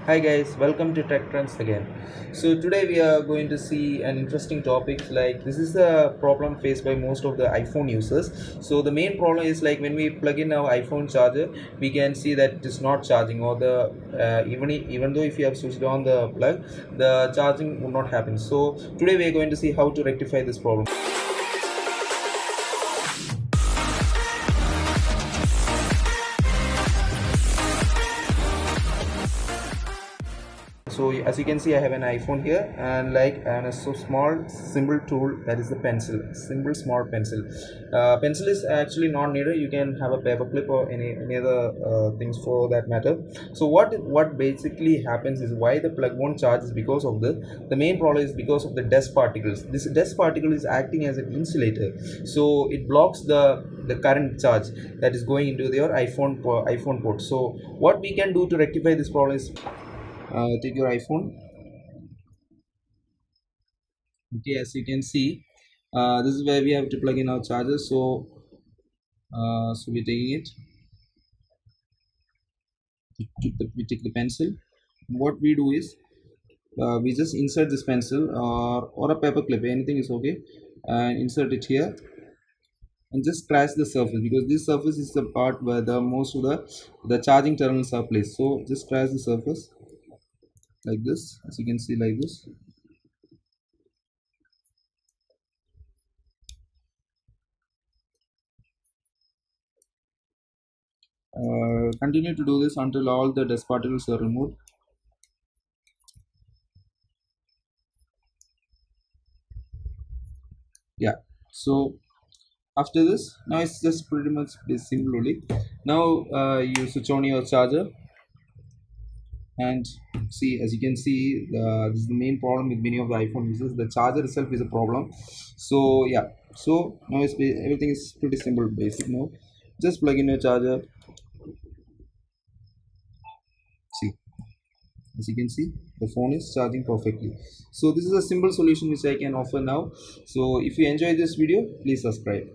Hi guys, welcome to Tech Trends again. So today we are going to see an interesting topic. Like this is a problem faced by most of the iPhone users. So the main problem is like when we plug in our iPhone charger, we can see that it is not charging, or the even though if you have switched on the plug, the charging will not happen. So today we are going to see how to rectify this problem. So as you can see, I have an iPhone here, and a so small simple tool, that is the pencil. Simple small pencil. Pencil is actually not needed. You can have a paper clip or any other things for that matter. So what basically happens is why the plug won't charge is because of the main problem is because of the dust particles. This dust particle is acting as an insulator, so it blocks the current charge that is going into your iPhone port. So what we can do to rectify this problem is, take your iPhone. Okay, as you can see, this is where we have to plug in our charger. So we're taking it. We take the pencil. What we do is, we just insert this pencil, or a paper clip, anything is okay, and insert it here, and just scratch the surface, because this surface is the part where the most of the charging terminals are placed. So just scratch the surface like this, as you can see, like this. Continue to do this until all the dust particles are removed. Yeah. So after this, now it's just pretty much this simple only. Now you switch on your charger, and see, as you can see, this is the main problem with many of the iPhone users. The charger itself is a problem. So yeah, so now everything is pretty simple, basic now. Just plug in your charger. See, as you can see, the phone is charging perfectly. So this is a simple solution which I can offer now. So if you enjoy this video, please subscribe.